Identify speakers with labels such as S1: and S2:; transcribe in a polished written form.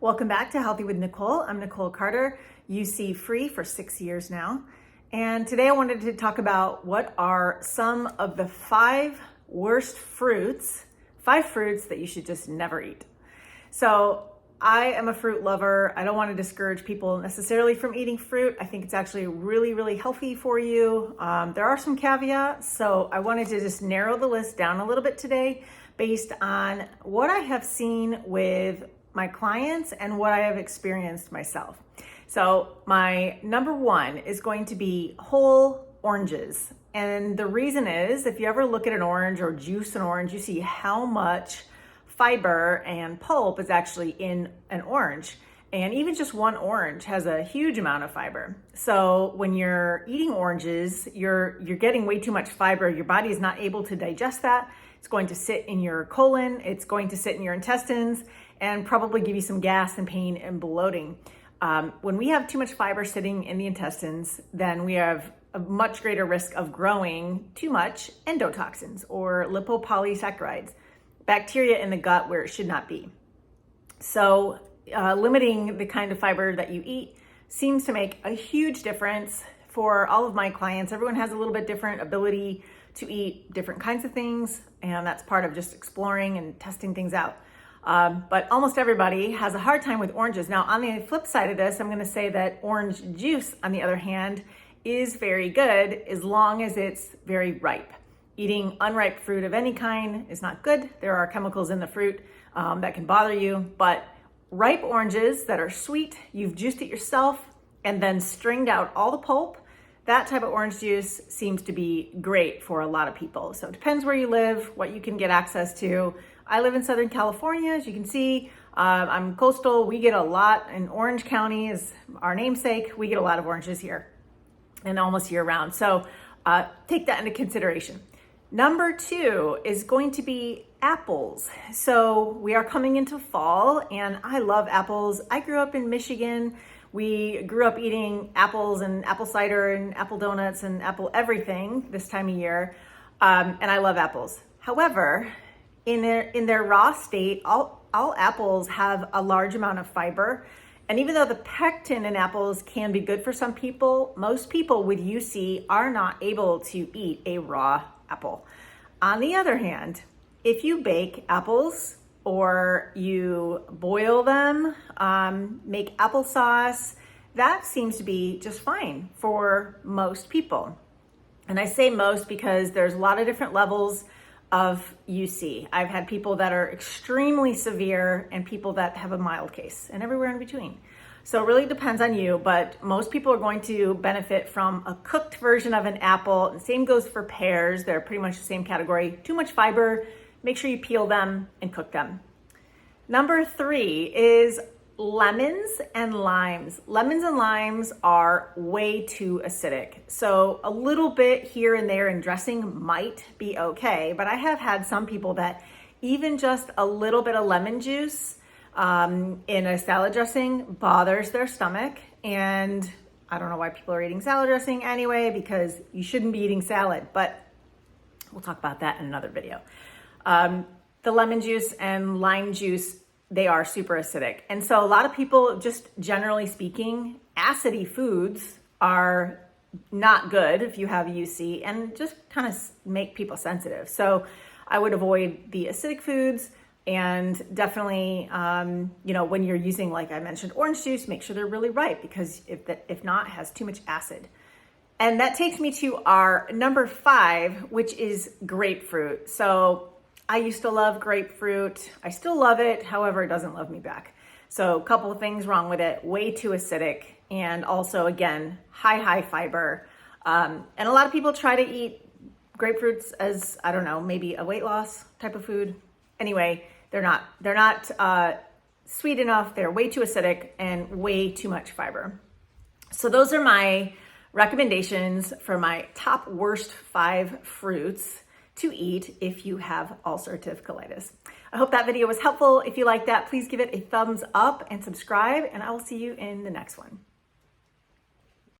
S1: Welcome back to Healthy with Nicole. I'm Nicole Carter, UC free for 6 years now. And today I wanted to talk about what are some of the 5 worst fruits, 5 fruits that you should just never eat. So I am a fruit lover. I don't want to discourage people necessarily from eating fruit. I think it's actually really, really healthy for you. There are some caveats, so I wanted to just narrow the list down a little bit today based on what I have seen with my clients and what I have experienced myself. So my number 1 is going to be whole oranges. And the reason is, if you ever look at an orange or juice an orange, you see how much fiber and pulp is actually in an orange. And even just one orange has a huge amount of fiber. So when you're eating oranges, you're getting way too much fiber. Your body is not able to digest that. It's going to sit in your colon, it's going to sit in your intestines, and probably give you some gas and pain and bloating. When we have too much fiber sitting in the intestines, then we have a much greater risk of growing too much endotoxins or lipopolysaccharides, bacteria in the gut where it should not be. So limiting the kind of fiber that you eat seems to make a huge difference for all of my clients. Everyone has a little bit different ability to eat different kinds of things, and that's part of just exploring and testing things out. But almost everybody has a hard time with oranges. Now, on the flip side of this, I'm going to say that orange juice, on the other hand, is very good as long as it's very ripe. Eating unripe fruit of any kind is not good. There are chemicals in the fruit that can bother you, but ripe oranges that are sweet, you've juiced it yourself and then stringed out all the pulp, that type of orange juice seems to be great for a lot of people. So it depends where you live, what you can get access to. I live in Southern California, as you can see. I'm coastal. We get a lot in Orange County, is our namesake. We get a lot of oranges here and almost year round. So take that into consideration. Number 2 is going to be apples. So we are coming into fall and I love apples. I grew up in Michigan. We grew up eating apples and apple cider and apple donuts and apple everything this time of year. And I love apples. However, in their raw state, all apples have a large amount of fiber. And even though the pectin in apples can be good for some people, most people with UC are not able to eat a raw apple. On the other hand, if you bake apples or you boil them, make applesauce, that seems to be just fine for most people. And I say most because there's a lot of different levels of UC. I've had people that are extremely severe and people that have a mild case and everywhere in between. So it really depends on you, but most people are going to benefit from a cooked version of an apple. And same goes for pears. They're pretty much the same category. Too much fiber, make sure you peel them and cook them. Number 3 is lemons and limes. Lemons and limes are way too acidic. So a little bit here and there in dressing might be okay, but I have had some people that even just a little bit of lemon juice in a salad dressing bothers their stomach. And I don't know why people are eating salad dressing anyway, because you shouldn't be eating salad, but we'll talk about that in another video. The lemon juice and lime juice, they are super acidic. And so a lot of people, just generally speaking, acidy foods are not good if you have UC and just kind of make people sensitive. So I would avoid the acidic foods, and definitely, when you're using, like I mentioned, orange juice, make sure they're really ripe, because if not, it has too much acid. And that takes me to our number 5, which is grapefruit. So I used to love grapefruit. I still love it. However, it doesn't love me back. So a couple of things wrong with it. Way too acidic. And also, again, high fiber. And a lot of people try to eat grapefruits as, I don't know, maybe a weight loss type of food. Anyway, they're not sweet enough. They're way too acidic and way too much fiber. So those are my recommendations for my top worst 5 fruits to eat if you have ulcerative colitis. I hope that video was helpful. If you like that, please give it a thumbs up and subscribe, and I will see you in the next one.